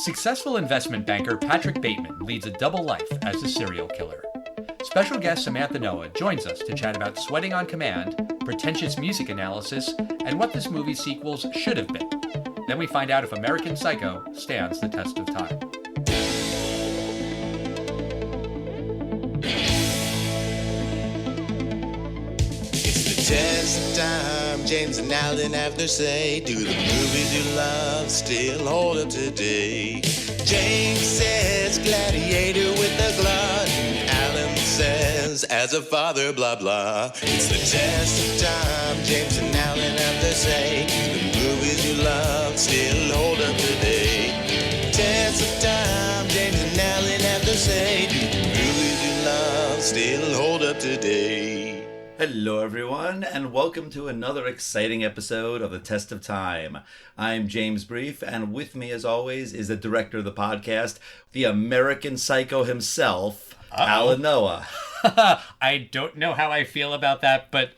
Successful investment banker Patrick Bateman leads a double life as a serial killer. Special guest Samantha Noah joins us to chat about Sweating on Command, pretentious music analysis, and what this movie's sequels should have been. Then we find out if American Psycho stands the test of time. Test of time, James and Alan have their say. Do the movies you love still hold up today? James says gladiator with a glut, and Alan says as a father blah blah. It's the test of time, James and Alan have their say. Do the movies you love still hold up today? Test of time, James and Alan have their say. Do the movies you love still hold up today? Hello everyone, and welcome to another exciting episode of The Test of Time. I'm James Brief, and with me as always is the director of the podcast, the American Psycho himself, Alan Noah. I don't know how I feel about that, but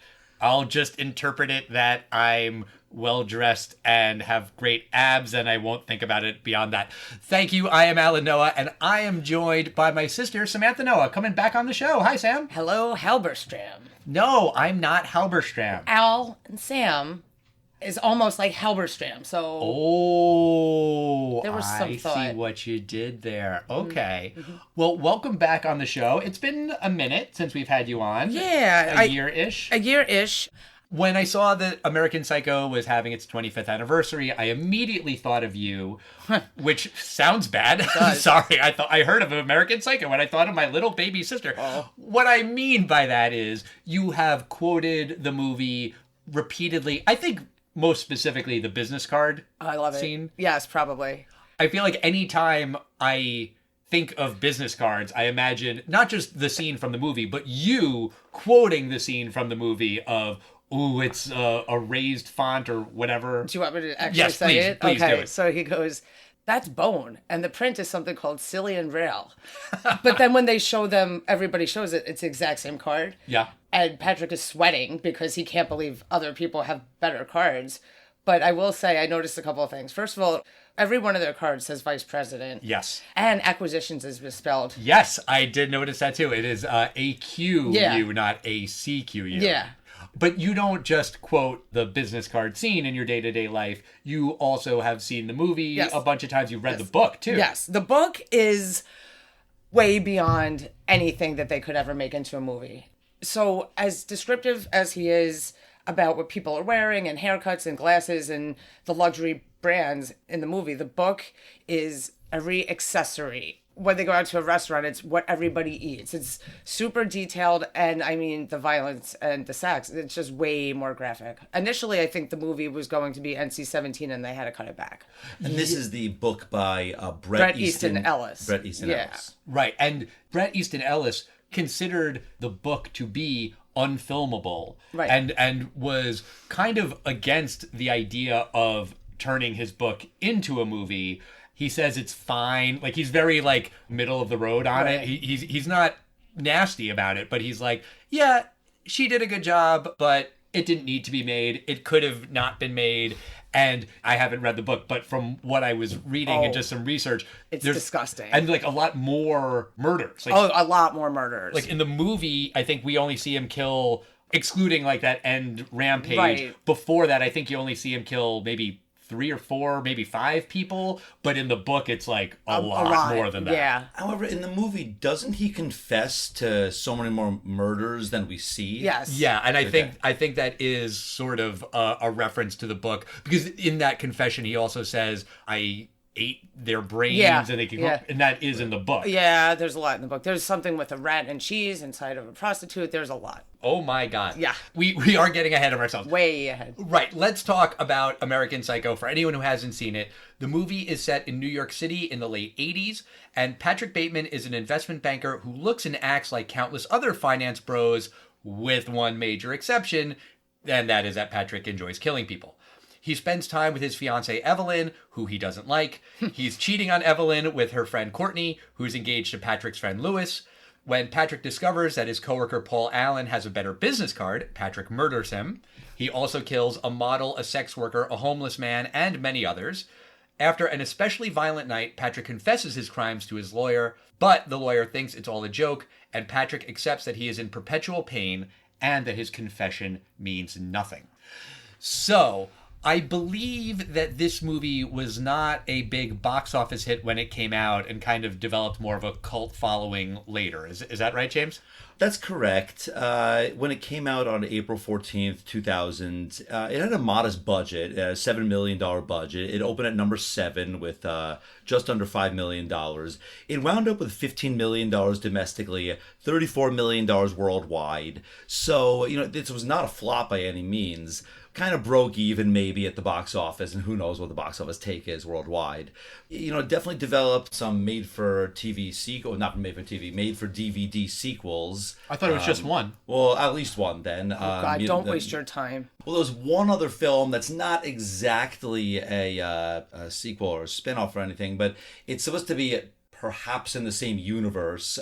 I'll just interpret it that I'm well-dressed and have great abs, and I won't think about it beyond that. Thank you. I am Alan Noah, and I am joined by my sister, Samantha Noah, coming back on the show. Hi, Sam. Hello, Halberstram. No, I'm not Halberstram. Al and Sam is almost like Halberstram, so... Oh, there was some I thought. see what you did there. Okay. Mm-hmm. Well, welcome back on the show. It's been a minute since we've had you on. Yeah. A year-ish. A year-ish. When I saw that American Psycho was having its 25th anniversary, I immediately thought of you, which sounds bad. Sorry, I heard of American Psycho and I thought of my little baby sister. Oh. What I mean by that is you have quoted the movie repeatedly. I think most specifically the business card I love scene. It. Yes, probably. I feel like anytime I think of business cards, I imagine not just the scene from the movie, but you quoting the scene from the movie of... Ooh, it's a raised font or whatever. Do you want me to actually say it? Please do it. So he goes, that's bone. And the print is something called Silly and Rail. But then when they show them, everybody shows it, it's the exact same card. Yeah. And Patrick is sweating because he can't believe other people have better cards. But I will say, I noticed a couple of things. First of all, every one of their cards says vice president. Yes. And acquisitions is misspelled. Yes, I did notice that too. It is A-Q-U, not A-C-Q-U. Yeah. But you don't just quote the business card scene in your day-to-day life. You also have seen the movie a bunch of times. You've read the book, too. Yes. The book is way beyond anything that they could ever make into a movie. So as descriptive as he is about what people are wearing and haircuts and glasses and the luxury brands in the movie, the book is every accessory. When they go out to a restaurant, it's what everybody eats. It's super detailed, and I mean, the violence and the sex, it's just way more graphic. Initially, I think the movie was going to be NC-17, and they had to cut it back. And this is the book by Bret Easton Ellis. Bret Easton Ellis. Right, and Bret Easton Ellis considered the book to be unfilmable, right, and was kind of against the idea of turning his book into a movie. He says it's fine. Like, he's very, like, middle of the road on it. He's not nasty about it, but he's like, yeah, she did a good job, but it didn't need to be made. It could have not been made. And I haven't read the book, but from what I was reading and just some research... It's disgusting. And, like, a lot more murders. Like, a lot more murders. Like, in the movie, I think we only see him kill, excluding, like, that end rampage. Right. Before that, I think you only see him kill maybe 3 or 4, maybe 5 people, but in the book it's like a lot more than that. Yeah. However, in the movie, doesn't he confess to so many more murders than we see? Yes. Yeah, and I think that is sort of a reference to the book, because in that confession he also says, I ate their brains and they can and that is in the book. Yeah, there's a lot in the book. There's something with a rat and cheese inside of a prostitute. There's a lot. Oh my God. Yeah. We are getting ahead of ourselves. Way ahead. Right. Let's talk about American Psycho. For anyone who hasn't seen it, the movie is set in New York City in the late 80s, and Patrick Bateman is an investment banker who looks and acts like countless other finance bros, with one major exception, and that is that Patrick enjoys killing people. He spends time with his fiancée, Evelyn, who he doesn't like. He's cheating on Evelyn with her friend Courtney, who's engaged to Patrick's friend Lewis. When Patrick discovers that his coworker Paul Allen has a better business card, Patrick murders him. He also kills a model, a sex worker, a homeless man, and many others. After an especially violent night, Patrick confesses his crimes to his lawyer, but the lawyer thinks it's all a joke, and Patrick accepts that he is in perpetual pain and that his confession means nothing. So, I believe that this movie was not a big box office hit when it came out and kind of developed more of a cult following later. Is that right, James? That's correct. When it came out on April 14th, 2000, it had a modest budget, a $7 million budget. It opened at number 7 with just under $5 million. It wound up with $15 million domestically, $34 million worldwide. So, this was not a flop by any means. Kind of broke even maybe at the box office, and who knows what the box office take is worldwide. It definitely developed some made-for-TV sequel, not made-for-TV, made-for-DVD sequels. I thought it was just one. Well, at least one then. Oh, God, don't waste your time. Well, there's one other film that's not exactly a sequel or a spin-off or anything, but it's supposed to be perhaps in the same universe.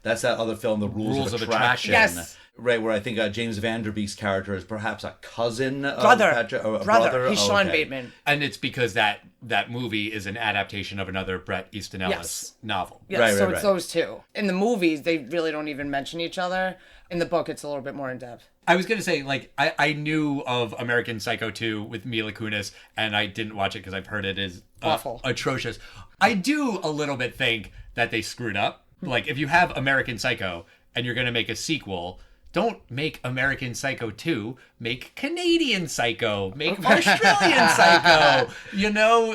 That's that other film, The Rules of Attraction. Yes. Right, where I think James Van Der Beek's character is perhaps a cousin of Brother. Patrick, or a Brother. He's Oh, Sean okay. Bateman. And it's because that movie is an adaptation of another Bret Easton Ellis novel. Yes, Right, so right, it's right. those two. In the movies, they really don't even mention each other. In the book, it's a little bit more in-depth. I was going to say, I knew of American Psycho 2 with Mila Kunis, and I didn't watch it because I've heard it is Awful. atrocious. I do a little bit think that they screwed up. Like, if you have American Psycho and you're going to make a sequel, don't make American Psycho 2. Make Canadian Psycho. Make Australian Psycho.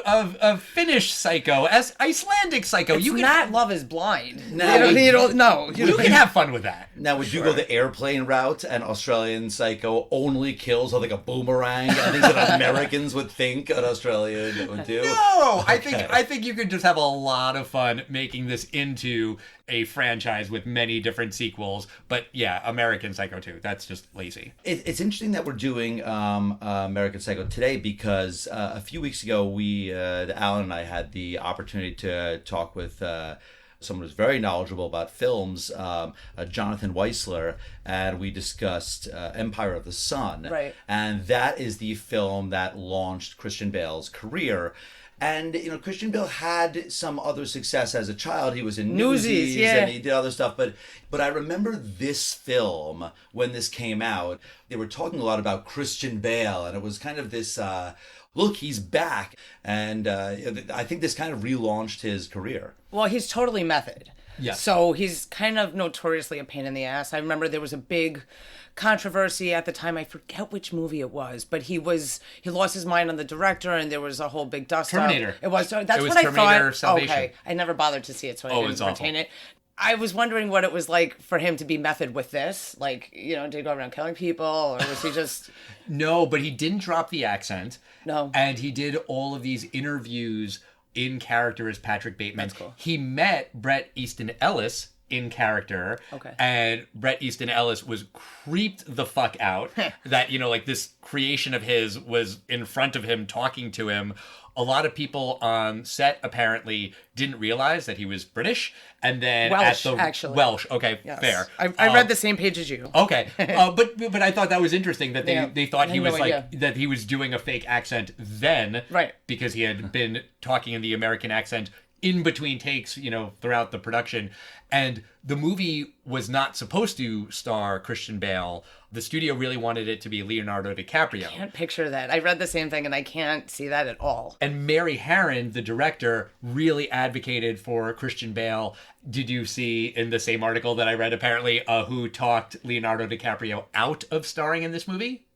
Of Finnish Psycho. As Icelandic Psycho. It's not Love is Blind. No, you don't know. You can have fun with that. Now, would you go the airplane route and Australian Psycho only kills with like a boomerang? I think that Americans would think an Australian would do. No, I think you could just have a lot of fun making this into a franchise with many different sequels. But yeah, American Psycho 2. That's just lazy. It's interesting that we're doing American Psycho today because a few weeks ago, Alan and I had the opportunity to talk with someone who's very knowledgeable about films, Jonathan Weissler, and we discussed Empire of the Sun. Right. And that is the film that launched Christian Bale's career. And, Christian Bale had some other success as a child. He was in Newsies, yeah. and he did other stuff. But I remember this film, when this came out, they were talking a lot about Christian Bale, and it was kind of this, look, he's back. And I think this kind of relaunched his career. Well, he's totally method. Yeah. So he's kind of notoriously a pain in the ass. I remember there was a big controversy at the time. I forget which movie it was, but he lost his mind on the director, and there was a whole big dust up. Terminator. It was. That's It was what I Terminator thought. Salvation. Okay, I never bothered to see it, so I it's didn't awful. retain it. I was wondering what it was like for him to be method with this. Like, did he go around killing people, or was he just... No, but he didn't drop the accent. No. And he did all of these interviews in character as Patrick Bateman. That's cool. He met Bret Easton Ellis in character. Okay. And Bret Easton Ellis was creeped the fuck out that, this creation of his was in front of him talking to him. A lot of people on set apparently didn't realize that he was British. And then Welsh, actually. Welsh. Okay, Yes. fair. I read the same page as you. Okay, but I thought that was interesting that they thought I he had no was idea. that he was doing a fake accent then, Right. Because he had been talking in the American accent in between takes, throughout the production. And the movie was not supposed to star Christian Bale. The studio really wanted it to be Leonardo DiCaprio. I can't picture that. I read the same thing, and I can't see that at all. And Mary Harron, the director, really advocated for Christian Bale. Did you see in the same article that I read, apparently, who talked Leonardo DiCaprio out of starring in this movie?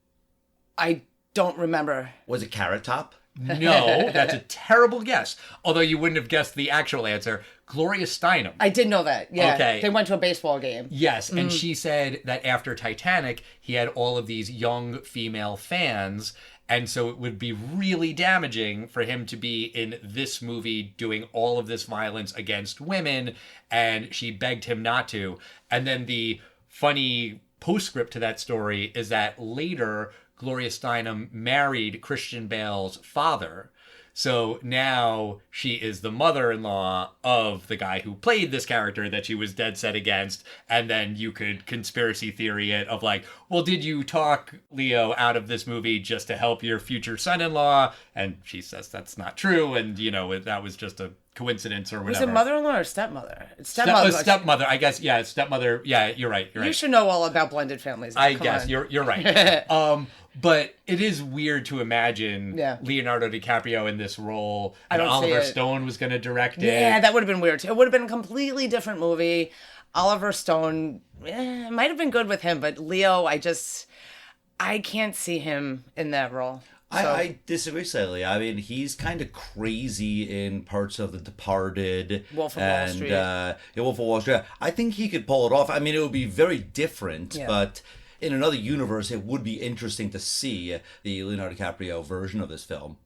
I don't remember. Was it Carrot Top? No, that's a terrible guess. Although you wouldn't have guessed the actual answer. Gloria Steinem. I did know that. Yeah. Okay. They went to a baseball game. Yes, and she said that after Titanic, he had all of these young female fans, and so it would be really damaging for him to be in this movie doing all of this violence against women, and she begged him not to. And then the funny postscript to that story is that later Gloria Steinem married Christian Bale's father. So now she is the mother-in-law of the guy who played this character that she was dead set against. And then you could conspiracy theory it of like, well, did you talk Leo out of this movie just to help your future son-in-law? And she says that's not true. And, that was just a coincidence or whatever. Was it mother-in-law or stepmother? It's stepmother. Stepmother, I guess. Yeah, stepmother. Yeah, you're right. You should know all about blended families. I guess you're right. But it is weird to imagine Leonardo DiCaprio in this role. And Oliver Stone was going to direct it. Yeah, that would have been weird too. It would have been a completely different movie. Oliver Stone, might have been good with him, but Leo, I can't see him in that role. So. I disagree slightly. I mean, he's kind of crazy in parts of The Departed. Wolf of Wall Street. Wolf of Wall Street. I think he could pull it off. I mean, it would be very different, but in another universe, it would be interesting to see the Leonardo DiCaprio version of this film.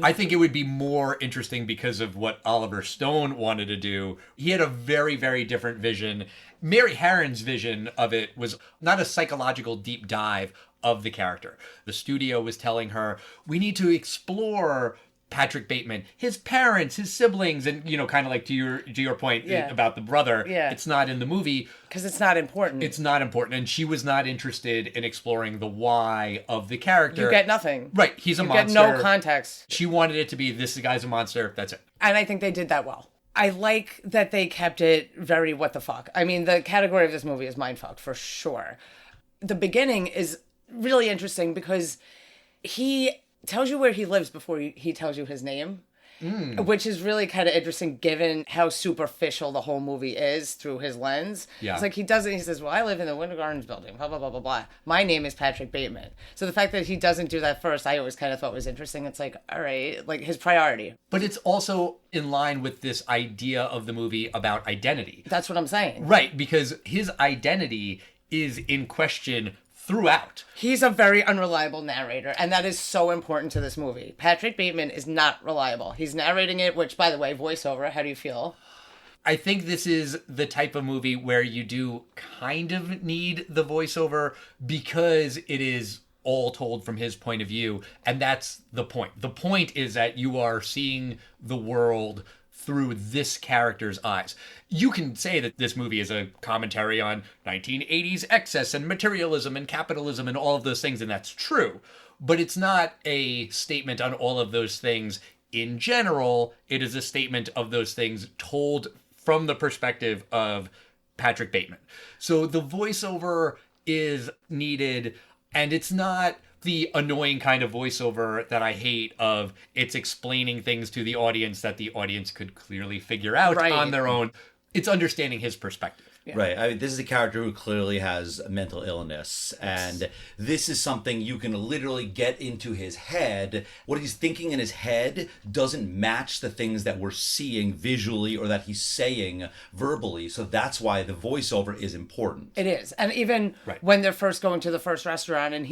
I think it would be more interesting because of what Oliver Stone wanted to do. He had a very, very different vision. Mary Harron's vision of it was not a psychological deep dive of the character. The studio was telling her, we need to explore Patrick Bateman, his parents, his siblings, and kind of like to your point about the brother. Yeah. It's not in the movie because it's not important. It's not important, and she was not interested in exploring the why of the character. You get nothing. Right, he's a monster. You get no context. She wanted it to be this guy's a monster. That's it. And I think they did that well. I like that they kept it very what the fuck. I mean, the category of this movie is mindfuck for sure. The beginning is really interesting because he tells you where he lives before he tells you his name, which is really kind of interesting given how superficial the whole movie is through his lens. Yeah. It's like he doesn't, he says, well, I live in the Winter Gardens building, blah, blah, blah, blah, blah. My name is Patrick Bateman. So the fact that he doesn't do that first, I always kind of thought was interesting. It's like, all right, like his priority. But it's also in line with this idea of the movie about identity. That's what I'm saying. Right, because his identity is in question throughout. He's a very unreliable narrator, and that is so important to this movie. Patrick Bateman is not reliable. He's narrating it, which, by the way, voiceover, how do you feel? I think this is the type of movie where you do kind of need the voiceover because it is all told from his point of view, and that's the point. The point is that you are seeing the world through this character's eyes. You can say that this movie is a commentary on 1980s excess and materialism and capitalism and all of those things, and that's true. But it's not a statement on all of those things in general. It is a statement of those things told from the perspective of Patrick Bateman. So the voiceover is needed, and it's not the annoying kind of voiceover that I hate of it's explaining things to the audience that the audience could clearly figure out on their own. It's understanding his perspective. Yeah. Right. I mean, this is a character who clearly has mental illness, and this is something you can literally get into his head. What he's thinking in his head doesn't match the things that we're seeing visually or that he's saying verbally. So that's why the voiceover is important. It is. And even when they're first going to the first restaurant and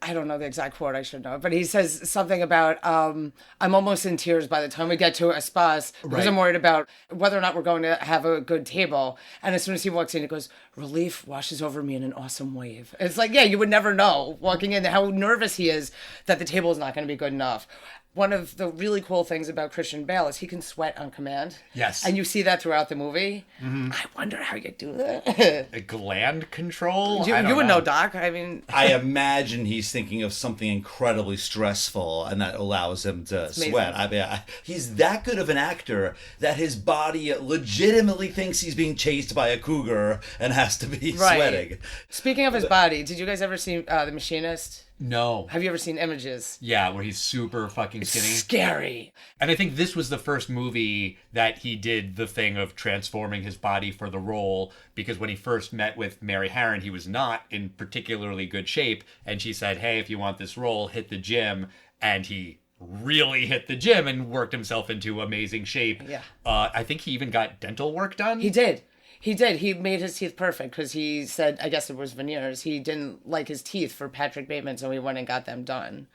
I don't know the exact quote, I should know, but he says something about, I'm almost in tears by the time we get to Espas because I'm worried about whether or not we're going to have a good table. And as soon as he walks in, he goes, relief washes over me in an awesome wave. It's like, you would never know walking in how nervous he is that the table is not going to be good enough. One of the really cool things about Christian Bale is he can sweat on command. Yes. And you see that throughout the movie. Mm-hmm. I wonder how you do that. A gland control? You would know, Doc. I mean... I imagine he's thinking of something incredibly stressful, and that allows him to sweat. I mean, he's that good of an actor that his body legitimately thinks he's being chased by a cougar and has to be sweating. Speaking of his body, did you guys ever see The Machinist? No. Have you ever seen Images? Yeah, where he's super fucking skinny. It's scary. And I think this was the first movie that he did the thing of transforming his body for the role, because when he first met with Mary Harron, he was not in particularly good shape, and she said, hey, if you want this role, hit the gym, and he really hit the gym and worked himself into amazing shape. Yeah. I think he even got dental work done. He did. He made his teeth perfect because he said, I guess it was veneers. He didn't like his teeth for Patrick Bateman, so he went and got them done.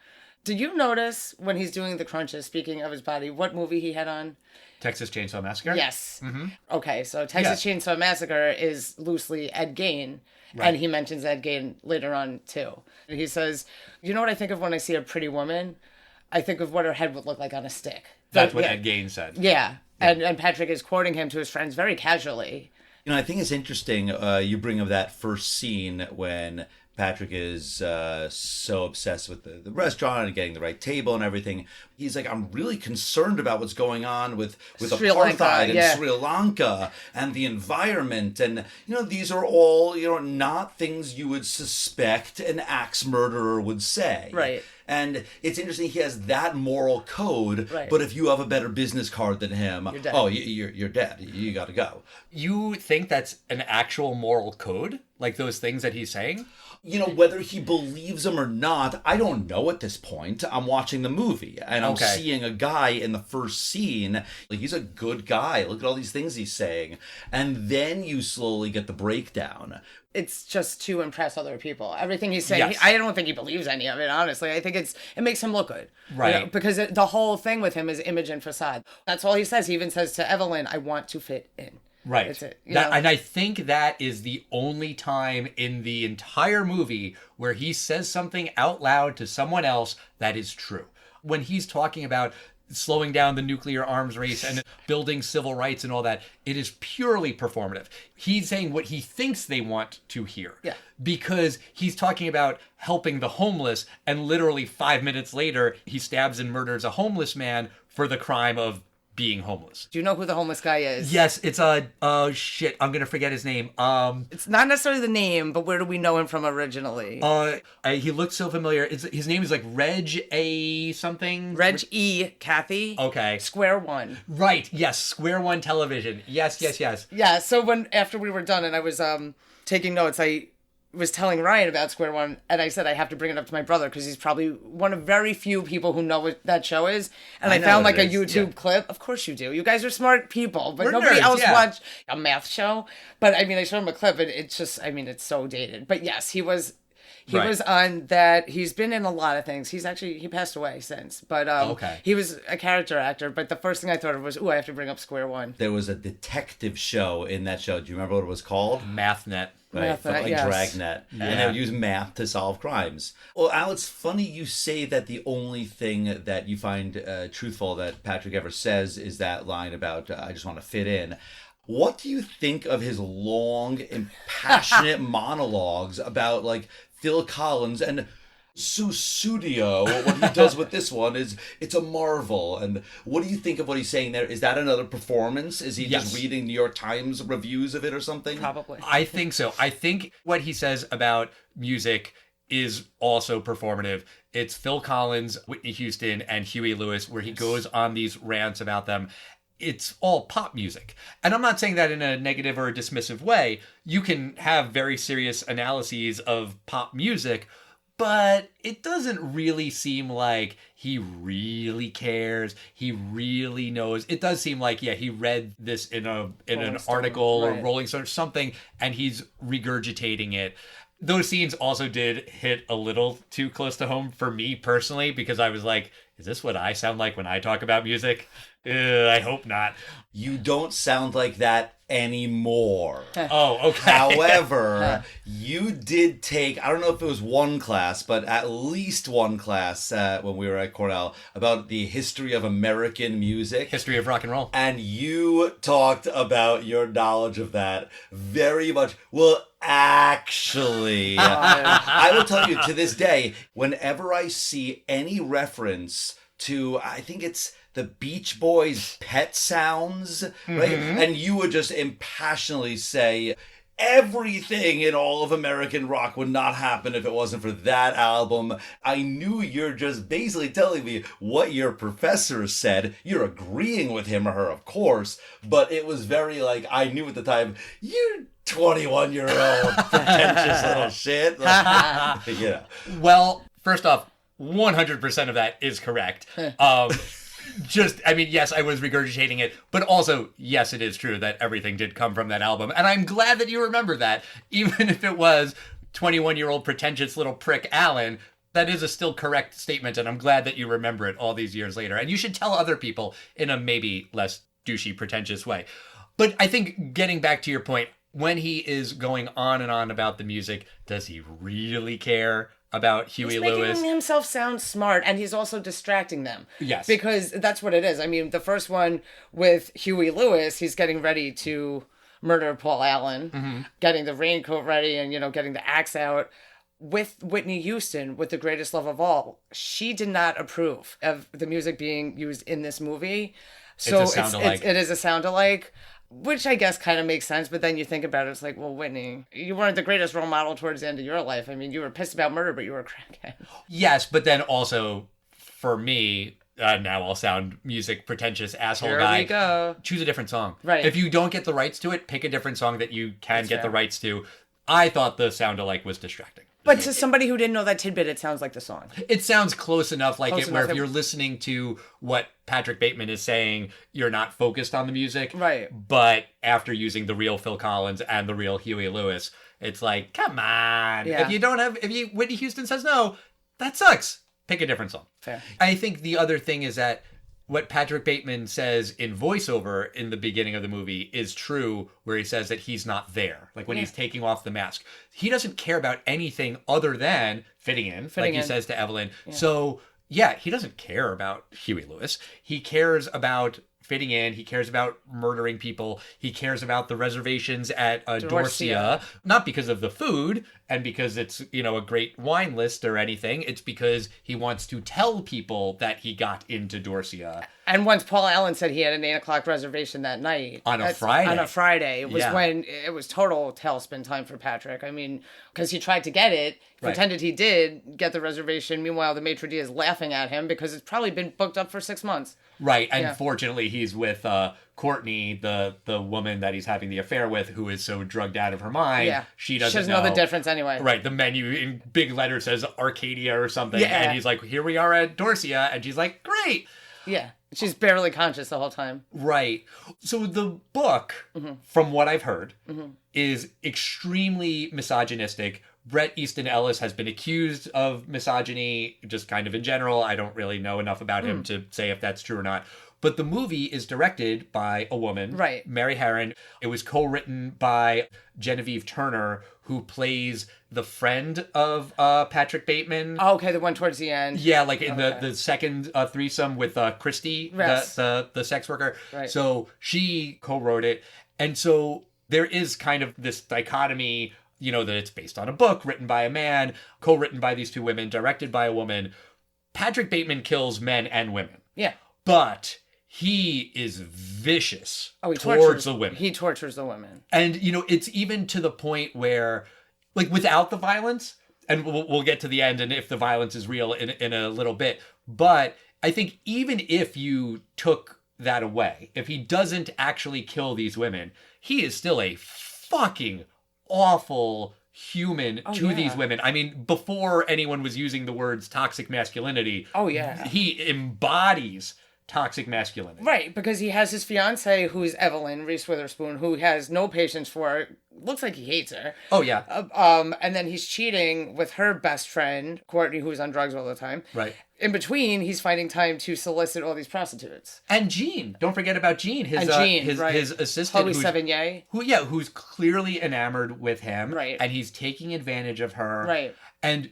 Did you notice when he's doing the crunches, speaking of his body, what movie he had on? Texas Chainsaw Massacre? Yes. Mm-hmm. Okay, so Texas Chainsaw Massacre is loosely Ed Gein, and he mentions Ed Gein later on, too. He says, you know what I think of when I see a pretty woman? I think of what her head would look like on a stick. That's what Ed Gaines said. Yeah. And Patrick is quoting him to his friends very casually. You know, I think it's interesting you bring up that first scene when Patrick is so obsessed with the restaurant and getting the right table and everything. He's like, I'm really concerned about what's going on with Sri Lanka, apartheid and Sri Lanka and the environment. And, these are all, not things you would suspect an axe murderer would say. Right. And it's interesting he has that moral code, right. But if you have a better business card than him, you're dead. Oh, you're dead. You got to go. You think that's an actual moral code? Like those things that he's saying? Whether he believes them or not, I don't know at this point. I'm watching the movie and I'm seeing a guy in the first scene. Like, he's a good guy. Look at all these things he's saying. And then you slowly get the breakdown. It's just to impress other people. Everything he's saying, Yes. I don't think he believes any of it, honestly. I think it makes him look good. Right. Because the whole thing with him is image and facade. That's all he says. He even says to Evelyn, I want to fit in. Right. That's it. And I think that is the only time in the entire movie where he says something out loud to someone else that is true. When he's talking about slowing down the nuclear arms race and building civil rights and all that, it is purely performative. He's saying what he thinks they want to hear. Yeah. Because he's talking about helping the homeless, and literally 5 minutes later, he stabs and murders a homeless man for the crime of being homeless. Do you know who the homeless guy is? Yes, it's shit, I'm gonna forget his name. It's not necessarily the name, but where do we know him from originally? He looks so familiar. His name is like Reg A something. Reg E. Kathy. Okay. Square One. Right. Yes. Square One Television. Yes. Yeah. So after we were done and I was taking notes, I was telling Ryan about Square One, and I said I have to bring it up to my brother because he's probably one of very few people who know what that show is. And I found like a YouTube clip. Of course you do. You guys are smart people, but nobody else watched a math show. But I mean, I showed him a clip, and it's just, I mean, it's so dated. But yes, he was on that. He's been in a lot of things. He passed away since. But he was a character actor. But the first thing I thought of was, I have to bring up Square One. There was a detective show in that show. Do you remember what it was called? MathNet. Right, like yes. Dragnet. Yeah. And they would use math to solve crimes. Well, Al, it's funny you say that the only thing that you find truthful that Patrick ever says is that line about, I just want to fit in. What do you think of his long, impassionate monologues about, like, Phil Collins and Susudio? What he does with this one is, it's a marvel. And what do you think of what he's saying there? Is that another performance? Is he just reading New York Times reviews of it or something? Probably. I think so. I think what he says about music is also performative. It's Phil Collins, Whitney Houston, and Huey Lewis, where he goes on these rants about them. It's all pop music. And I'm not saying that in a negative or a dismissive way. You can have very serious analyses of pop music, but it doesn't really seem like he really cares. He really knows. It does seem like, he read this in an article or Rolling Stone or something, and he's regurgitating it. Those scenes also did hit a little too close to home for me personally, because I was like, is this what I sound like when I talk about music? I hope not. You don't sound like that anymore. Oh, okay. However, you did take, I don't know if it was one class, but at least one class when we were at Cornell about the history of American music. History of rock and roll. And you talked about your knowledge of that very much. Well, actually, I will tell you to this day, whenever I see any reference to, I think it's the Beach Boys' Pet Sounds, right? And you would just impassionately say, everything in all of American rock would not happen if it wasn't for that album. I knew you're just basically telling me what your professor said. You're agreeing with him or her, of course, but it was very like, I knew at the time, you 21-year-old pretentious little shit. Yeah. Well, first off, 100% of that is correct. Yes, I was regurgitating it, but also, yes, it is true that everything did come from that album. And I'm glad that you remember that, even if it was 21-year-old pretentious little prick Alan. That is a still correct statement, and I'm glad that you remember it all these years later. And you should tell other people in a maybe less douchey, pretentious way. But I think, getting back to your point, when he is going on and on about the music, does he really care about Huey He's Lewis. making himself sound smart, and he's also distracting them. Yes. Because that's what it is. I mean, the first one with Huey Lewis, he's getting ready to murder Paul Allen, getting the raincoat ready and, getting the axe out. With Whitney Houston, with The Greatest Love of All, she did not approve of the music being used in this movie. So It's a sound-alike. it is a sound-alike, which I guess kind of makes sense. But then you think about it, it's like, well, Whitney, you weren't the greatest role model towards the end of your life. I mean, you were pissed about murder, but you were a crackhead. Yes, but then also, for me, now I'll sound music pretentious asshole Here guy. we go. Choose a different song. Right. If you don't get the rights to it, pick a different song that you can That's get the fair. rights to. I thought the sound-alike was distracting. But to somebody who didn't know that tidbit, it sounds like the song. It sounds close enough, like Close it, where enough. if you're listening to what Patrick Bateman is saying, you're not focused on the music. Right. But after using the real Phil Collins and the real Huey Lewis, it's like, come on. Yeah. If Whitney Houston says no, that sucks. Pick a different song. Fair. I think the other thing is that what Patrick Bateman says in voiceover in the beginning of the movie is true, where he says that he's not there. Like when he's taking off the mask. He doesn't care about anything other than fitting in, like he says to Evelyn. Yeah. So, yeah, he doesn't care about Huey Lewis. He cares about fitting in. He cares about murdering people. He cares about the reservations at Dorsia. Not because of the food and because it's, a great wine list or anything. It's because he wants to tell people that he got into Dorsia. And once Paul Allen said he had an 8:00 reservation that night. On a Friday. It was when it was total tailspin time for Patrick. I mean, because he tried to get it, pretended he did get the reservation. Meanwhile, the maitre d' is laughing at him because it's probably been booked up for 6 months. Right, and fortunately he's with Courtney, the woman that he's having the affair with, who is so drugged out of her mind. Yeah. She doesn't know the difference anyway. Right, the menu in big letters says Arcadia or something, and he's like, here we are at Dorsia, and she's like, great. Yeah, she's barely conscious the whole time. Right. So the book, from what I've heard, is extremely misogynistic. Bret Easton Ellis has been accused of misogyny, just kind of in general. I don't really know enough about him to say if that's true or not. But the movie is directed by a woman, right? Mary Harron. It was co-written by Genevieve Turner, who plays the friend of Patrick Bateman. Oh, okay, the one towards the end. Yeah, like in the second threesome with Christy, yes. the sex worker. Right. So she co-wrote it. And so there is kind of this dichotomy, that it's based on a book written by a man, co-written by these two women, directed by a woman. Patrick Bateman kills men and women. Yeah. But he is vicious towards the women. He tortures the women. And, it's even to the point where, like, without the violence, and we'll get to the end and if the violence is real in a little bit, but I think even if you took that away, if he doesn't actually kill these women, he is still a fucking awful human to these women. I mean, before anyone was using the words toxic masculinity, he embodies toxic masculinity. Right, because he has his fiancée, who's Evelyn, Reese Witherspoon, who has no patience for her. Looks like he hates her. Oh, yeah. And then he's cheating with her best friend, Courtney, who's on drugs all the time. Right. In between, he's finding time to solicit all these prostitutes. And Jean. Don't forget about Jean, his assistant. Chloe Sevigny. Who's clearly enamored with him. Right. And he's taking advantage of her. Right. And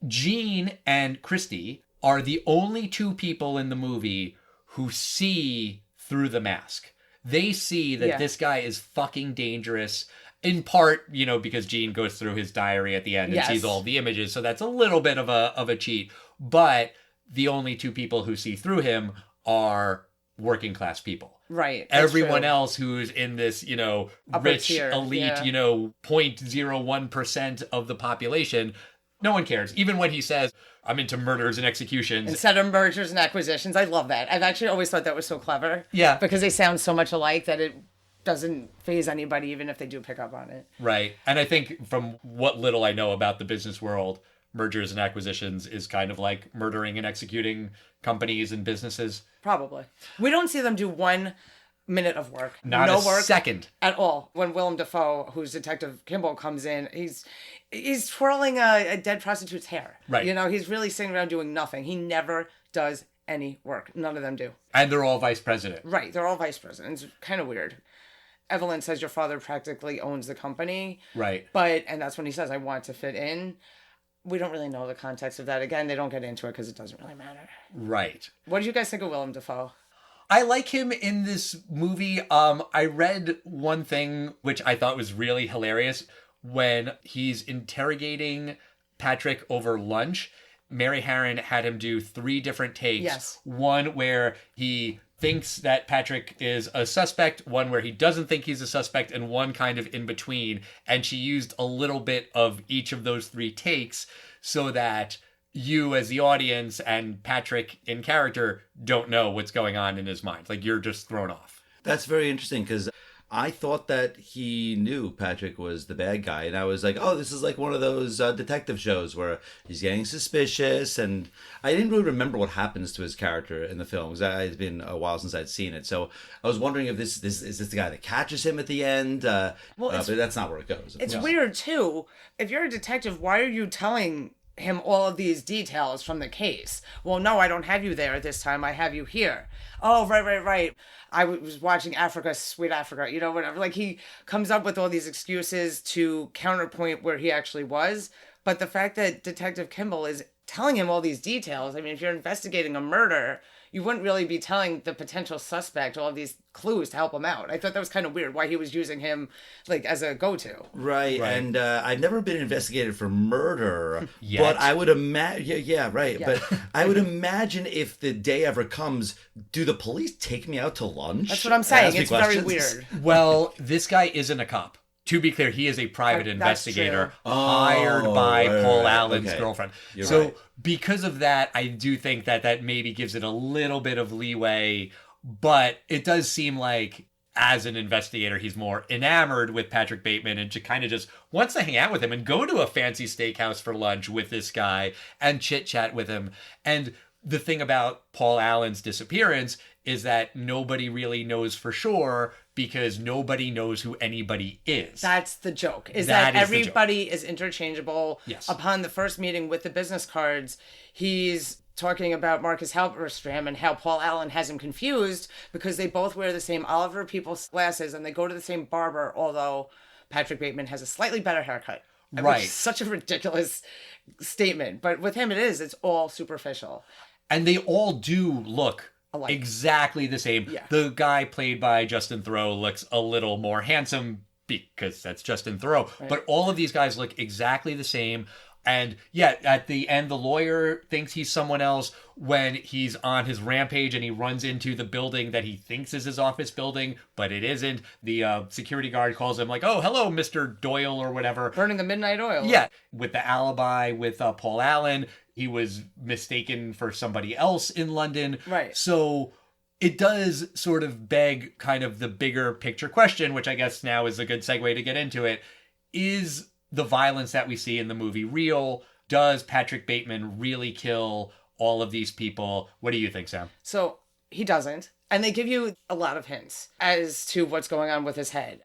Jean and Christy are the only two people in the movie who see through the mask. They see that this guy is fucking dangerous. In part, because Gene goes through his diary at the end and sees all the images, so that's a little bit of a cheat. But the only two people who see through him are working class people. Right. Everyone else who's in this, rich, tier, elite, 0.01% of the population, no one cares. Even when he says, I'm into murders and executions. Instead of mergers and acquisitions. I love that. I've actually always thought that was so clever. Yeah. Because they sound so much alike that it doesn't faze anybody, even if they do pick up on it. Right. And I think from what little I know about the business world, mergers and acquisitions is kind of like murdering and executing companies and businesses. Probably. We don't see them do 1 minute of work. Not no a work second. At all. When Willem Dafoe, who's Detective Kimball, comes in, he's twirling a dead prostitute's hair. Right. He's really sitting around doing nothing. He never does any work. None of them do. And they're all vice president. Right. They're all vice presidents. Kind of weird. Evelyn says your father practically owns the company. Right. And that's when he says, I want to fit in. We don't really know the context of that. Again, they don't get into it because it doesn't really matter. Right. What did you guys think of Willem Dafoe? I like him in this movie. I read one thing which I thought was really hilarious when he's interrogating Patrick over lunch. Mary Harron had him do 3 different takes. Yes. One where he thinks that Patrick is a suspect, one where he doesn't think he's a suspect, and one kind of in between. And she used a little bit of each of those 3 takes so that you as the audience and Patrick in character don't know what's going on in his mind. Like, you're just thrown off. That's very interesting because I thought that he knew Patrick was the bad guy. And I was like, oh, this is like one of those detective shows where he's getting suspicious. And I didn't really remember what happens to his character in the film because it's been a while since I'd seen it. So I was wondering if this is this the guy that catches him at the end? But that's not where it goes. It's weird, too. If you're a detective, why are you telling him all of these details from the case? Well, no, I don't have you there this time. I have you here. Oh, right. I was watching Africa, Sweet Africa, whatever. Like, he comes up with all these excuses to counterpoint where he actually was. But the fact that Detective Kimball is telling him all these details, I mean, if you're investigating a murder, you wouldn't really be telling the potential suspect all of these clues to help him out. I thought that was kind of weird why he was using him like as a go-to. Right. And I've never been investigated for murder, Yet. but I would imagine, Yeah. But I would imagine if the day ever comes, do the police take me out to lunch? That's what I'm saying. Ask me It's very questions? weird. Well, this guy isn't a cop. To be clear, he is a private That's investigator true. hired by right, Paul right. Allen's Okay. girlfriend. You're So right. because of that, I do think that maybe gives it a little bit of leeway. But it does seem like, as an investigator, he's more enamored with Patrick Bateman and kind of just wants to hang out with him and go to a fancy steakhouse for lunch with this guy and chit-chat with him. And the thing about Paul Allen's disappearance is that nobody really knows for sure because nobody knows who anybody is. That's the joke, is That that is the joke. everybody is interchangeable. Yes. Upon the first meeting with the business cards, he's talking about Marcus Halberstram and how Paul Allen has him confused because they both wear the same Oliver Peoples glasses and they go to the same barber, although Patrick Bateman has a slightly better haircut. Right. Which is such a ridiculous statement. But with him, it's all superficial. And they all do look Alike. exactly the same. Yeah. The guy played by Justin Theroux looks a little more handsome because that's Justin Theroux. Right. But all of these guys look exactly the same. And yeah, at the end, the lawyer thinks he's someone else when he's on his rampage and he runs into the building that he thinks is his office building, but it isn't. The security guard calls him like, oh, hello, Mr. Doyle or whatever. Burning the midnight oil. Yeah. With the alibi with Paul Allen, he was mistaken for somebody else in London. Right. So it does sort of beg kind of the bigger picture question, which I guess now is a good segue to get into it. Is the violence that we see in the movie real? Does Patrick Bateman really kill all of these people? What do you think, Sam? So he doesn't. And they give you a lot of hints as to what's going on with his head.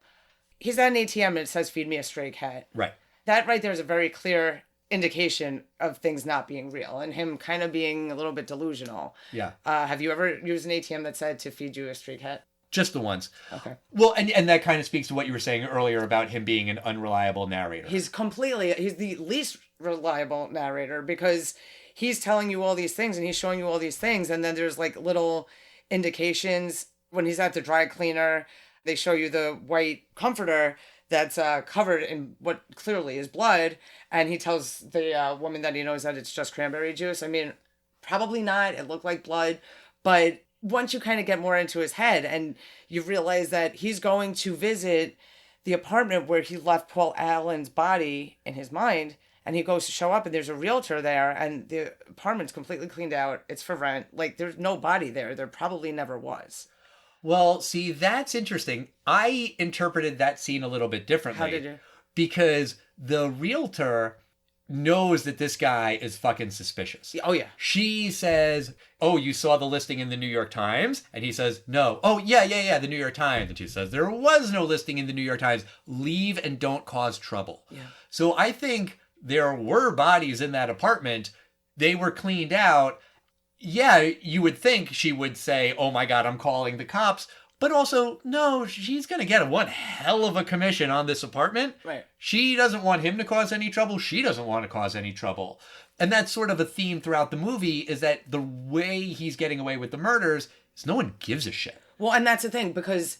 He's at an ATM and it says, feed me a stray cat. Right. That right there is a very clear indication of things not being real and him kind of being a little bit delusional. Yeah. Have you ever used an ATM that said to feed you a stray cat? Just the ones. Okay. Well, and that kind of speaks to what you were saying earlier about him being an unreliable narrator. He's the least reliable narrator because he's telling you all these things and he's showing you all these things. And then there's like little indications when he's at the dry cleaner, they show you the white comforter that's covered in what clearly is blood. And he tells the woman that he knows that it's just cranberry juice. I mean, probably not. It looked like blood. But once you kind of get more into his head and you realize that he's going to visit the apartment where he left Paul Allen's body in his mind, and he goes to show up and there's a realtor there and the apartment's completely cleaned out. It's for rent. Like, there's no body there. There probably never was. Well, see, that's interesting. I interpreted that scene a little bit differently. How did you? Because the realtor knows that this guy is fucking suspicious. Oh, yeah. She says, oh, you saw the listing in the New York Times? And he says, no. Oh, yeah, the New York Times. And she says, there was no listing in the New York Times. Leave and don't cause trouble. Yeah. So I think there were bodies in that apartment. They were cleaned out. Yeah, you would think she would say, oh my God, I'm calling the cops. But also, no, she's going to get one hell of a commission on this apartment. Right. She doesn't want him to cause any trouble. She doesn't want to cause any trouble. And that's sort of a theme throughout the movie, is that the way he's getting away with the murders is no one gives a shit. Well, and that's the thing, because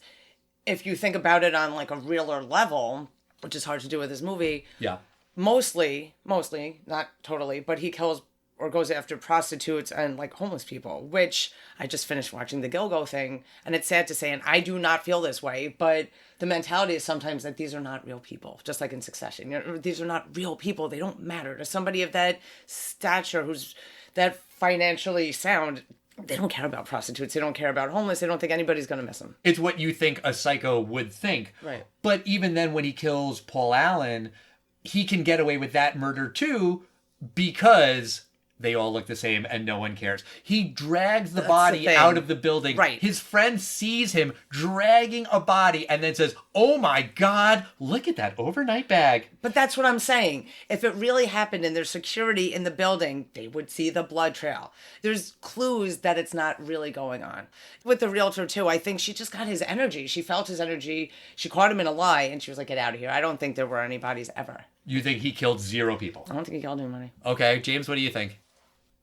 if you think about it on like a realer level, which is hard to do with this movie, Yeah. mostly, not totally, but he kills or goes after prostitutes and like homeless people, which I just finished watching the Gilgo thing, and it's sad to say, and I do not feel this way, but the mentality is sometimes that these are not real people, just like in Succession. You know, these are not real people. They don't matter to somebody of that stature, who's that financially sound. They don't care about prostitutes. They don't care about homeless. They don't think anybody's going to miss them. It's what you think a psycho would think. Right. But even then, when he kills Paul Allen, he can get away with that murder too, because they all look the same and no one cares. He drags the body out of the building. Right. His friend sees him dragging a body and then says, "Oh my God, look at that overnight bag." But that's what I'm saying. If it really happened and there's security in the building, they would see the blood trail. There's clues that it's not really going on. With the realtor too, I think she just got his energy. She felt his energy. She caught him in a lie and she was like, "Get out of here." I don't think there were any bodies ever. You think he killed 0 people? I don't think he killed anybody. Okay, James, what do you think?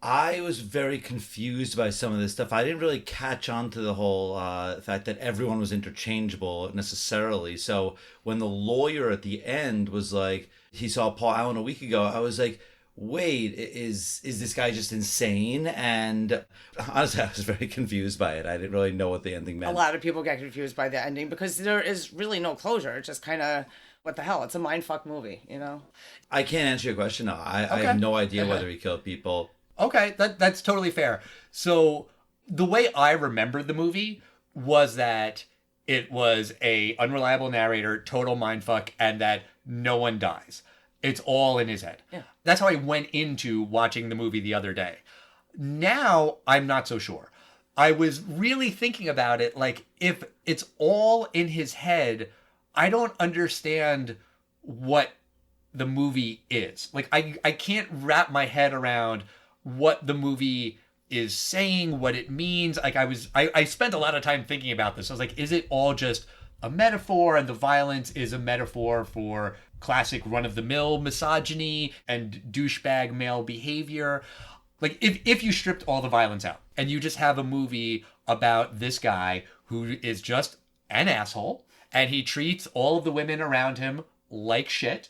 I was very confused by some of this stuff. I didn't really catch on to the whole fact that everyone was interchangeable necessarily. So when the lawyer at the end was like, he saw Paul Allen a week ago, I was like, wait, is this guy just insane? And honestly, I was very confused by it. I didn't really know what the ending meant. A lot of people get confused by the ending because there is really no closure. It's just kind of, what the hell? It's a mindfuck movie, you know? I can't answer your question. No, I have no idea whether he killed people. Okay, that's totally fair. So the way I remembered the movie was that it was a unreliable narrator, total mindfuck, and that no one dies. It's all in his head. Yeah. That's how I went into watching the movie the other day. Now, I'm not so sure. I was really thinking about it, like, if it's all in his head, I don't understand what the movie is. Like, I can't wrap my head around what the movie is saying, what it means. Like, I spent a lot of time thinking about this. I was like, is it all just a metaphor, and the violence is a metaphor for classic run-of-the-mill misogyny and douchebag male behavior? Like, if you stripped all the violence out and you just have a movie about this guy who is just an asshole and he treats all of the women around him like shit,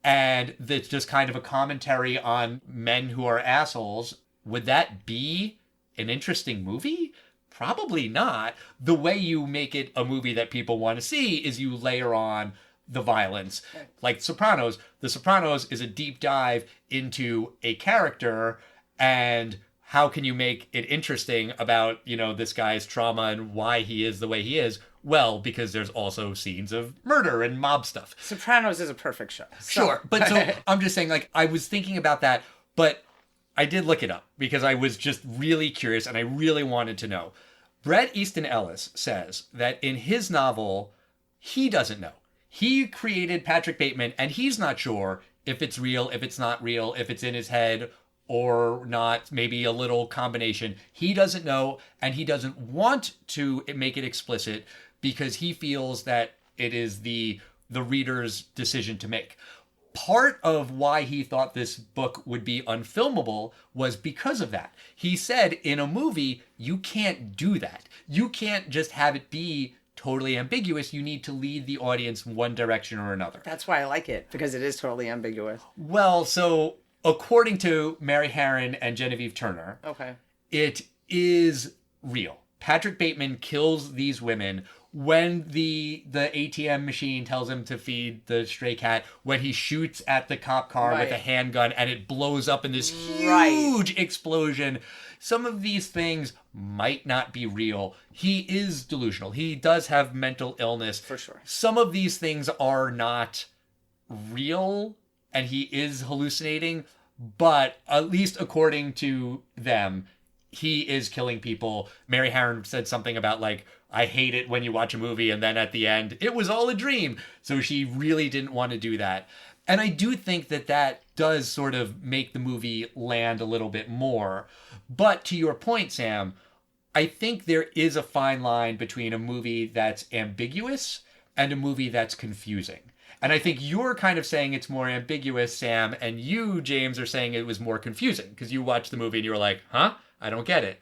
and that's just kind of a commentary on men who are assholes, would that be an interesting movie? Probably not. The way you make it a movie that people want to see is you layer on the violence. Like Sopranos. The Sopranos is a deep dive into a character, and how can you make it interesting about, you know, this guy's trauma and why he is the way he is? Well, because there's also scenes of murder and mob stuff. Sopranos is a perfect show. Sure. But so I'm just saying, like, I was thinking about that, but I did look it up because I was just really curious and I really wanted to know. Bret Easton Ellis says that in his novel, he doesn't know. He created Patrick Bateman and he's not sure if it's real, if it's not real, if it's in his head or not, maybe a little combination. He doesn't know, and he doesn't want to make it explicit because he feels that it is the reader's decision to make. Part of why he thought this book would be unfilmable was because of that. He said in a movie, you can't do that. You can't just have it be totally ambiguous. You need to lead the audience in one direction or another. That's why I like it, because it is totally ambiguous. Well, so according to Mary Harron and Genevieve Turner, Okay. it is real. Patrick Bateman kills these women when the ATM machine tells him to feed the stray cat, when he shoots at the cop car with a handgun and it blows up in this huge explosion. Some of these things might not be real. He is delusional. He does have mental illness. For sure. Some of these things are not real and he is hallucinating, but at least according to them, he is killing people. Mary Harron said something about, like, I hate it when you watch a movie and then at the end, it was all a dream. So she really didn't want to do that. And I do think that that does sort of make the movie land a little bit more. But to your point, Sam, I think there is a fine line between a movie that's ambiguous and a movie that's confusing. And I think you're kind of saying it's more ambiguous, Sam, and you, James, are saying it was more confusing because you watched the movie and you were like, huh? I don't get it.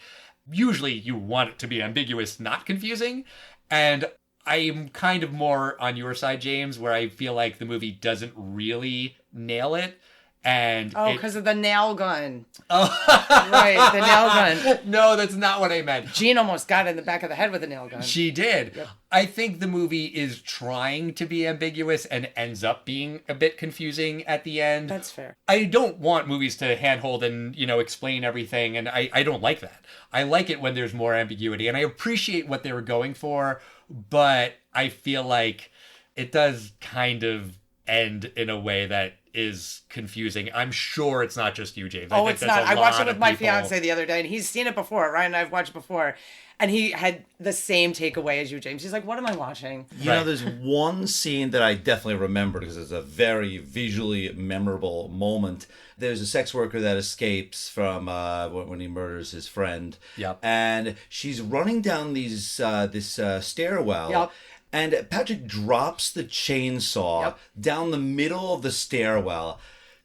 Usually you want it to be ambiguous, not confusing. And I'm kind of more on your side, James, where I feel like the movie doesn't really nail it. And because of the nail gun. Oh. Right, the nail gun. No, that's not what I meant. Jean almost got in the back of the head with a nail gun. She did. Yep. I think the movie is trying to be ambiguous and ends up being a bit confusing at the end. That's fair. I don't want movies to handhold and, explain everything, and I don't like that. I like it when there's more ambiguity, and I appreciate what they were going for, but I feel like it does kind of end in a way that is confusing. I'm sure it's not just you, James. It's not. I watched it with my fiance the other day, and he's seen it before. Ryan and I have watched it before, and he had the same takeaway as you, James. He's like, what am I watching? You know, there's one scene that I definitely remember because it's a very visually memorable moment. There's a sex worker that escapes from when he murders his friend. Yep. And she's running down this stairwell. Yep. And Patrick drops the chainsaw down the middle of the stairwell.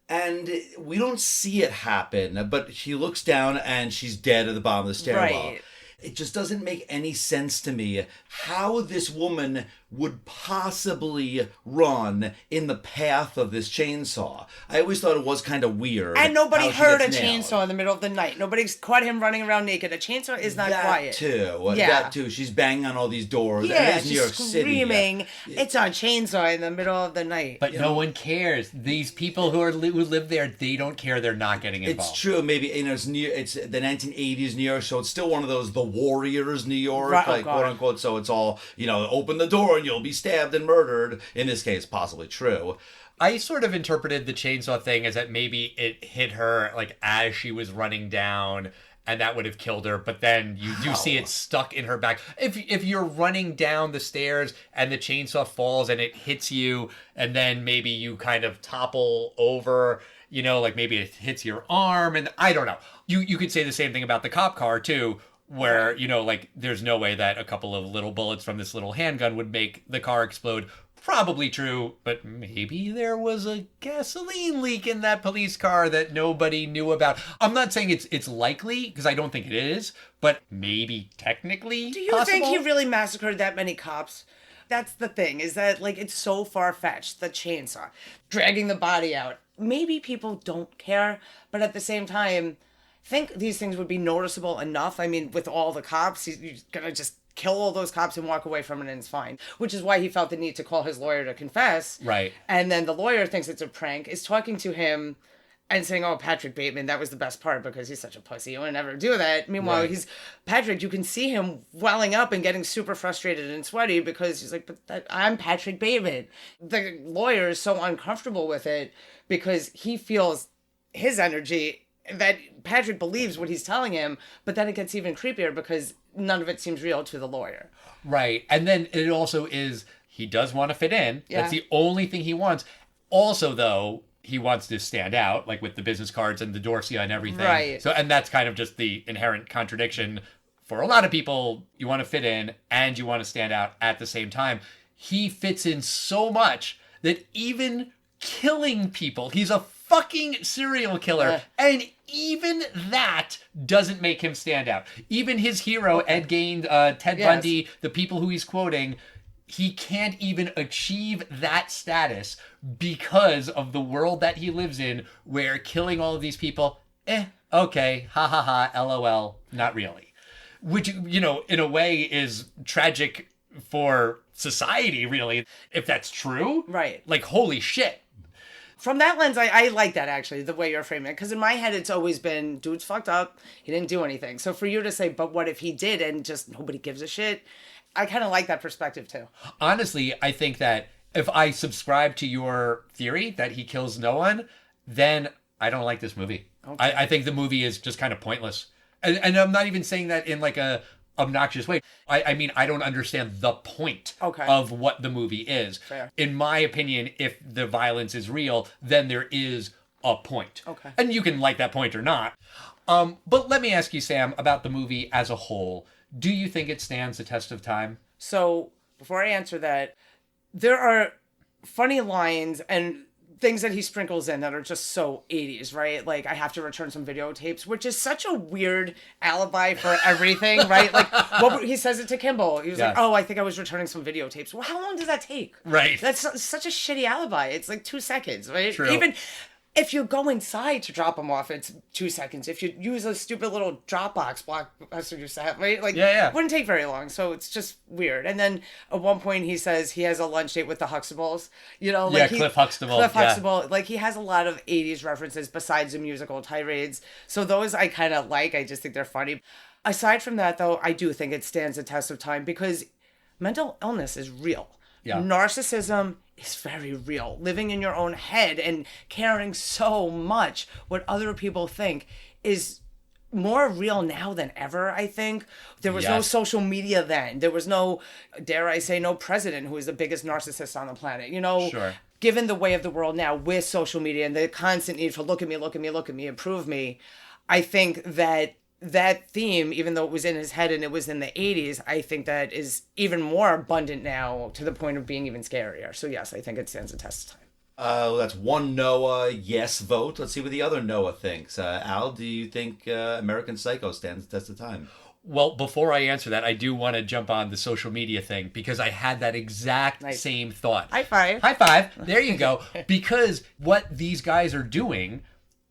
And we don't see it happen, but he looks down and she's dead at the bottom of the stairwell. Right. It just doesn't make any sense to me how this woman would possibly run in the path of this chainsaw. I always thought it was kind of weird. And nobody how she heard a gets nailed. chainsaw in the middle of the night. Nobody caught him running around naked. A chainsaw is not quiet. That too. She's banging on all these doors. Yeah, it is New York she's City. screaming. It's a chainsaw in the middle of the night. But no one cares. These people who live there, they don't care. They're not getting involved. It's true. Maybe it's the 1980s New York, so it's still one of those the Warriors New York, Right, quote unquote. So it's all open the door and you'll be stabbed and murdered. In this case, possibly true. I sort of interpreted the chainsaw thing as that maybe it hit her like as she was running down, and that would have killed her. But then you do see it stuck in her back. If you're running down the stairs and the chainsaw falls and it hits you, and then maybe you kind of topple over, like maybe it hits your arm, and I don't know. You could say the same thing about the cop car too, where there's no way that a couple of little bullets from this little handgun would make the car explode. Probably true, but maybe there was a gasoline leak in that police car that nobody knew about. I'm not saying it's likely, because I don't think it is, but maybe technically Do you possible? think he really massacred that many cops? That's the thing, is that it's so far-fetched, the chainsaw, dragging the body out. Maybe people don't care, but at the same time, think these things would be noticeable enough. I mean, with all the cops, you're gonna just kill all those cops and walk away from it and it's fine. Which is why he felt the need to call his lawyer to confess. Right. And then the lawyer thinks it's a prank, is talking to him and saying, oh, Patrick Bateman, that was the best part because he's such a pussy. You would never do that. Meanwhile, Patrick, you can see him welling up and getting super frustrated and sweaty because he's like, I'm Patrick Bateman. The lawyer is so uncomfortable with it because he feels his energy that Patrick believes what he's telling him, but then it gets even creepier because none of it seems real to the lawyer. Right. And then it also is, he does want to fit in. Yeah. That's the only thing he wants. Also, though, he wants to stand out, like with the business cards and the Dorsia and everything. Right. So, and that's kind of just the inherent contradiction. For a lot of people, you want to fit in and you want to stand out at the same time. He fits in so much that even killing people, he's a fucking serial killer. And even that doesn't make him stand out. Even his hero, Ed Gein, Ted Bundy, the people who he's quoting, he can't even achieve that status because of the world that he lives in, where killing all of these people, okay, ha ha ha, LOL, not really. Which, in a way is tragic for society, really, if that's true. Right. Like, holy shit. From that lens, I like that, actually, the way you're framing it. Because in my head, it's always been, dude's fucked up. He didn't do anything. So for you to say, but what if he did and just nobody gives a shit? I kind of like that perspective, too. Honestly, I think that if I subscribe to your theory that he kills no one, then I don't like this movie. Okay. I think the movie is just kind of pointless. And I'm not even saying that in like a obnoxious way. I mean, I don't understand the point of what the movie is. Fair. In my opinion, if the violence is real, then there is a point. Okay. And you can like that point or not. But let me ask you, Sam, about the movie as a whole. Do you think it stands the test of time? So before I answer that, there are funny lines and things that he sprinkles in that are just so 80s, right? Like, I have to return some videotapes, which is such a weird alibi for everything, right? Like, he says it to Kimball. He was like, oh, I think I was returning some videotapes. Well, how long does that take? Right. That's such a shitty alibi. It's like 2 seconds, right? True. Even if you go inside to drop them off, it's 2 seconds. If you use a stupid little Dropbox Blockbuster used to have, right? Like, it wouldn't take very long. So it's just weird. And then at one point he says he has a lunch date with the Huxtables. You know, like Cliff Huxtable. Cliff Huxtable. Like, he has a lot of 80s references besides the musical tirades. So those I kind of like. I just think they're funny. Aside from that, though, I do think it stands the test of time because mental illness is real. Yeah. Narcissism is very real. Living in your own head and caring so much what other people think is more real now than ever, I think. There was no social media then. There was no, dare I say, no president who is the biggest narcissist on the planet. You know, given the way of the world now with social media and the constant need for look at me, look at me, look at me, improve me, I think that theme, even though it was in his head and it was in the 80s, I think that is even more abundant now to the point of being even scarier. So yes, I think it stands the test of time. That's one Noah yes vote. Let's see what the other Noah thinks. Al, do you think American Psycho stands the test of time? Well, before I answer that, I do want to jump on the social media thing because I had that exact same thought. High five. High five. There you go. Because what these guys are doing,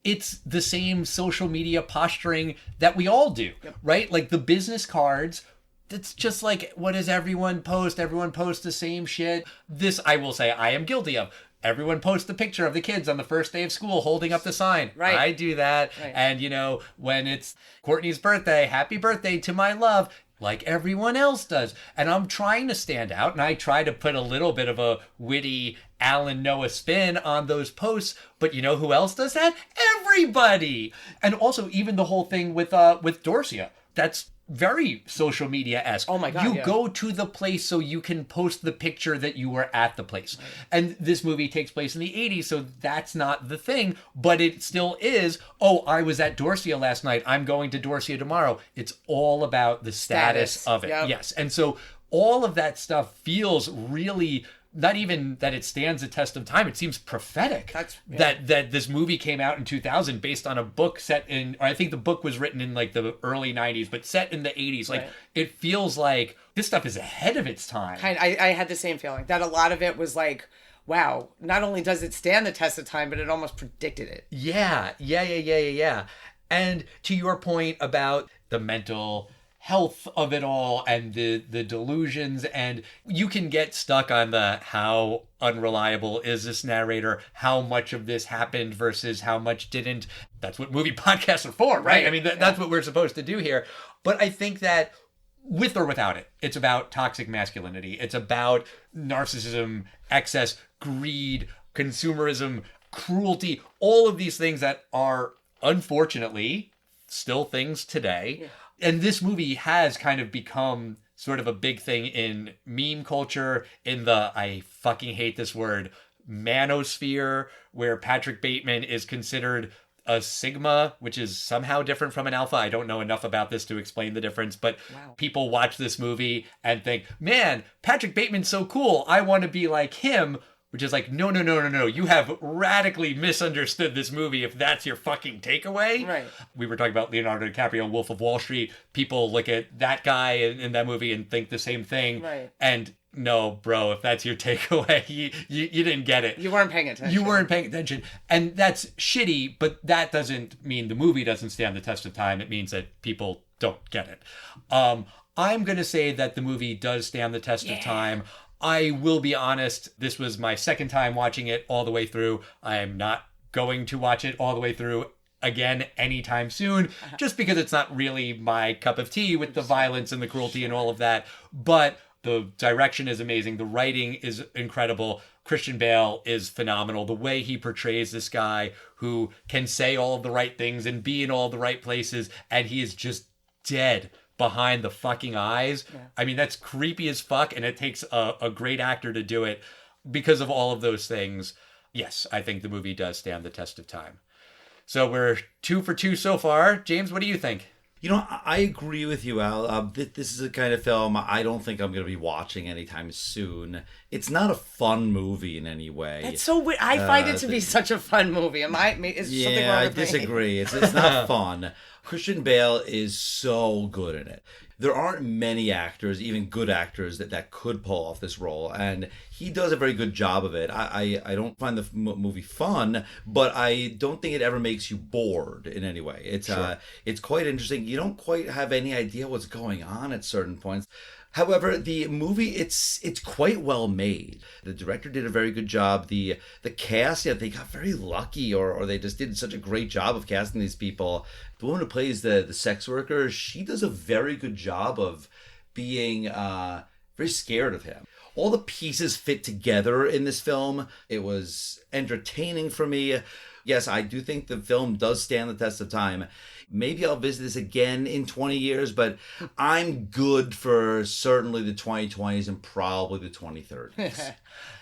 it's the same social media posturing that we all do, right? Like the business cards, it's just like, what does everyone post? Everyone posts the same shit. This, I will say, I am guilty of. Everyone posts the picture of the kids on the first day of school holding up the sign. Right. I do that. Right. And, you know, when it's Courtney's birthday, happy birthday to my love, like everyone else does. And I'm trying to stand out, and I try to put a little bit of a witty Alan Noah spin on those posts. But you know who else does that? Everybody. And also even the whole thing with Dorcia. That's very social media-esque. Oh my God, You go to the place so you can post the picture that you were at the place. Right. And this movie takes place in the 80s, so that's not the thing. But it still is, oh, I was at Dorcia last night. I'm going to Dorcia tomorrow. It's all about the status of it. Yep. Yes. And so all of that stuff feels really... Not even that it stands the test of time. It seems prophetic that this movie came out in 2000 based on a book set in, or I think the book was written in like the early 90s, but set in the 80s. Like it feels like this stuff is ahead of its time. I had the same feeling that a lot of it was like, wow, not only does it stand the test of time, but it almost predicted it. Yeah. And to your point about the mental health of it all and the delusions, and you can get stuck on the how unreliable is this narrator, how much of this happened versus how much didn't. That's what movie podcasts are for, right? I mean, that's what we're supposed to do here. But I think that with or without it, it's about toxic masculinity. It's about narcissism, excess, greed, consumerism, cruelty, all of these things that are unfortunately still things today. And this movie has kind of become sort of a big thing in meme culture, in the, I fucking hate this word, manosphere, where Patrick Bateman is considered a sigma, which is somehow different from an alpha. I don't know enough about this to explain the difference, but people watch this movie and think, man, Patrick Bateman's so cool. I want to be like him. Which is like, no. You have radically misunderstood this movie if that's your fucking takeaway. Right. We were talking about Leonardo DiCaprio, Wolf of Wall Street. People look at that guy in that movie and think the same thing. Right. And no, bro, if that's your takeaway, you didn't get it. You weren't paying attention. And that's shitty, but that doesn't mean the movie doesn't stand the test of time. It means that people don't get it. I'm going to say that the movie does stand the test of time. I will be honest, this was my second time watching it all the way through. I am not going to watch it all the way through again anytime soon, just because it's not really my cup of tea with the violence and the cruelty and all of that. But the direction is amazing. The writing is incredible. Christian Bale is phenomenal. The way he portrays this guy who can say all of the right things and be in all the right places, and he is just dead behind the fucking eyes. I mean, that's creepy as fuck, and it takes a great actor to do it. Because of all of those things, yes, I think the movie does stand the test of time. So we're 2 for 2 so far. James, what do you think? You know, I agree with you, Al. This is a kind of film I don't think I'm going to be watching anytime soon. It's not a fun movie in any way. That's so weird. I find it to be such a fun movie. Is something wrong I with me? disagree. It's not fun. Christian Bale is so good in it. There aren't many actors, even good actors, that could pull off this role, and he does a very good job of it. I don't find the movie fun, but I don't think it ever makes you bored in any way. It's quite interesting. You don't quite have any idea what's going on at certain points. However, the movie, it's quite well made. The director did a very good job. The cast, they got very lucky, or they just did such a great job of casting these people. The woman who plays the sex worker, she does a very good job of being very scared of him. All the pieces fit together in this film. It was entertaining for me. Yes, I do think the film does stand the test of time. Maybe I'll visit this again in 20 years, but I'm good for certainly the 2020s and probably the 2030s.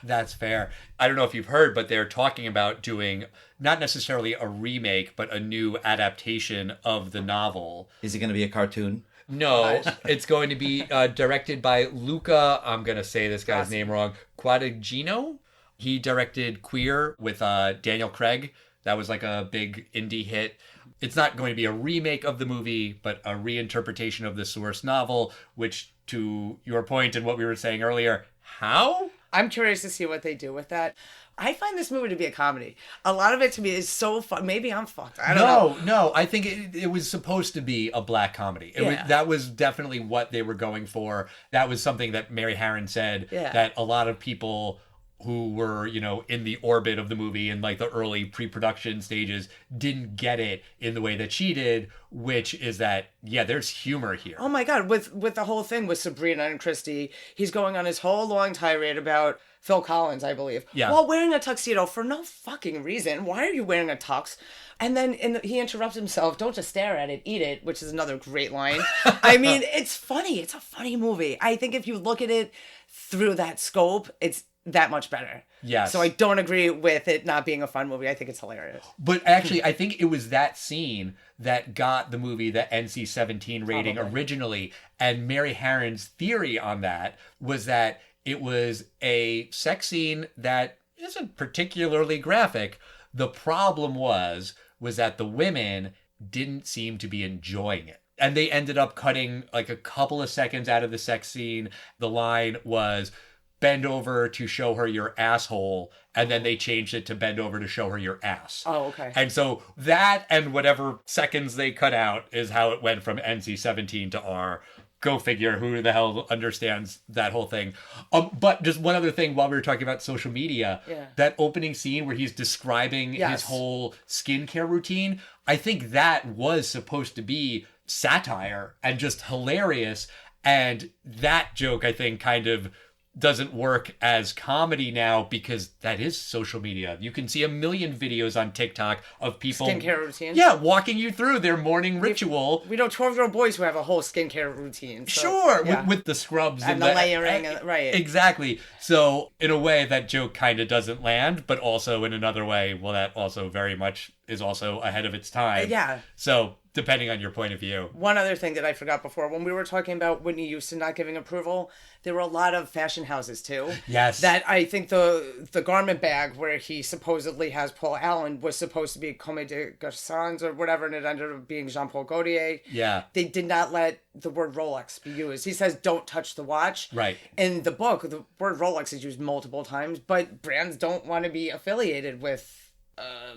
That's fair. I don't know if you've heard, but they're talking about doing not necessarily a remake, but a new adaptation of the novel. Is it going to be a cartoon? No, it's going to be directed by Luca, I'm going to say this guy's name wrong, Guadagnino. He directed Queer with Daniel Craig. That was like a big indie hit. It's not going to be a remake of the movie, but a reinterpretation of the source novel, which, to your point and what we were saying earlier, how? I'm curious to see what they do with that. I find this movie to be a comedy. A lot of it to me is so fun. Maybe I'm fucked. I don't know. No. I think it was supposed to be a black comedy. That was definitely what they were going for. That was something that Mary Harron said, that a lot of people who were, in the orbit of the movie in like the early pre-production stages didn't get it in the way that she did, which is that, there's humor here. Oh my God. With the whole thing with Sabrina and Christy, he's going on his whole long tirade about Phil Collins, I believe. Yeah. While wearing a tuxedo for no fucking reason. Why are you wearing a tux? And then he interrupts himself, don't just stare at it, eat it, which is another great line. I mean, it's funny. It's a funny movie. I think if you look at it through that scope, it's that much better. Yes. So I don't agree with it not being a fun movie. I think it's hilarious. But actually, I think it was that scene that got the movie the NC-17 rating originally. And Mary Harron's theory on that was that it was a sex scene that isn't particularly graphic. The problem was that the women didn't seem to be enjoying it. And they ended up cutting like a couple of seconds out of the sex scene. The line was, bend over to show her your asshole, and then they changed it to bend over to show her your ass. Oh, okay. And so that and whatever seconds they cut out is how it went from NC-17 to R. Go figure, who the hell understands that whole thing. But just one other thing while we were talking about social media, that opening scene where he's describing his whole skincare routine, I think that was supposed to be satire and just hilarious. And that joke, I think, kind of doesn't work as comedy now because that is social media. You can see a million videos on TikTok of people skincare routine. Yeah, walking you through their morning ritual. We know 12-year-old boys who have a whole skincare routine. So, sure, with the scrubs and the layering, right? Exactly. So in a way, that joke kind of doesn't land, but also in another way, well, that also very much is also ahead of its time. Yeah. So depending on your point of view. One other thing that I forgot before, when we were talking about Whitney Houston not giving approval, there were a lot of fashion houses too. Yes. That I think the garment bag where he supposedly has Paul Allen was supposed to be Comme des Garçons or whatever, and it ended up being Jean-Paul Gaultier. Yeah. They did not let the word Rolex be used. He says, don't touch the watch. Right. In the book, the word Rolex is used multiple times, but brands don't want to be affiliated with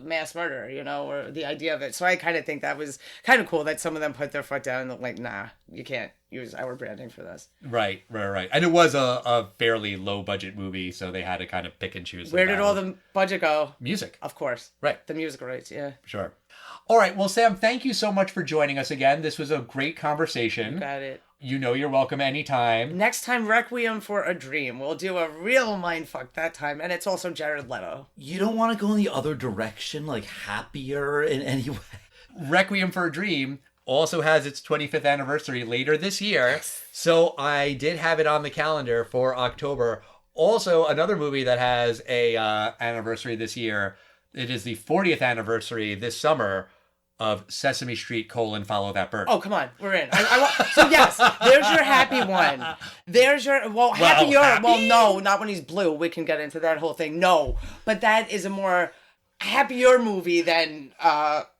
mass murder, or the idea of it. So I kind of think that was kind of cool that some of them put their foot down and like, nah, you can't use our branding for this. Right. And it was a fairly low budget movie, so they had to kind of pick and choose. Where did all the budget go? Music. Of course. Right. The music rights, yeah. Sure. All right. Well, Sam, thank you so much for joining us again. This was a great conversation. You got it. You're welcome anytime. Next time, Requiem for a Dream. We'll do a real mindfuck that time, and it's also Jared Leto. You don't want to go in the other direction, like happier in any way? Requiem for a Dream also has its 25th anniversary later this year. Yes. So I did have it on the calendar for October. Also, another movie that has a anniversary this year, It is the 40th anniversary this summer of Sesame Street: Follow That Bird. Oh, come on. We're in. So, yes, there's your happy one. There's your, happier. happy? Well, no, not when he's blue. We can get into that whole thing. No. But that is a more happier movie than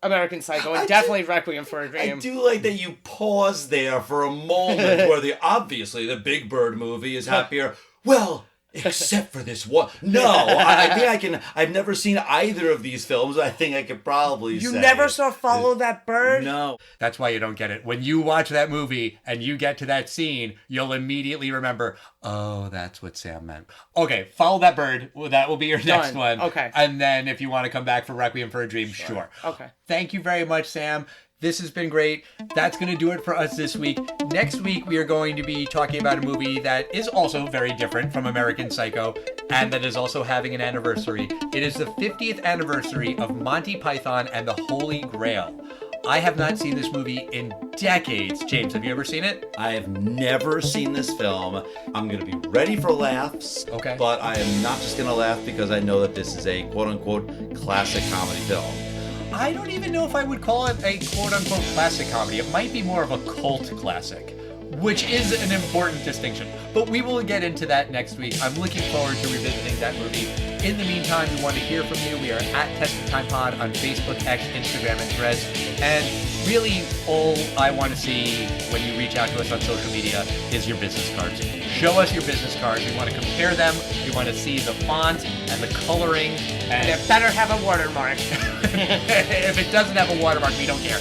American Psycho, and definitely Requiem for a Dream. I do like that you pause there for a moment where obviously the Big Bird movie is happier. Well, except for this one. No, I think I've never seen either of these films. I think I could probably say. You never saw Follow That Bird? No. That's why you don't get it. When you watch that movie and you get to that scene, you'll immediately remember, oh, that's what Sam meant. Okay, Follow That Bird. Well, that will be your next Done. one. Okay. And then if you want to come back for Requiem for a Dream, sure. Okay. Thank you very much, Sam. This has been great. That's going to do it for us this week. Next week, we are going to be talking about a movie that is also very different from American Psycho and that is also having an anniversary. It is the 50th anniversary of Monty Python and the Holy Grail. I have not seen this movie in decades. James, have you ever seen it? I have never seen this film. I'm going to be ready for laughs. Okay. But I am not just going to laugh because I know that this is a quote-unquote classic comedy film. I don't even know if I would call it a quote-unquote classic comedy. It might be more of a cult classic, which is an important distinction. But we will get into that next week. I'm looking forward to revisiting that movie. In the meantime, we want to hear from you. We are at Test of Time Pod on Facebook, X, Instagram, and Threads. And really, all I want to see when you reach out to us on social media is your business cards. Show us your business cards. We want to compare them. We want to see the font and the coloring. And It better have a watermark. if it doesn't have a watermark, we don't care.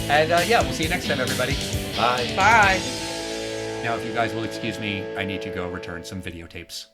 And yeah, we'll see you next time, everybody. Bye. Bye. Now, if you guys will excuse me, I need to go return some videotapes.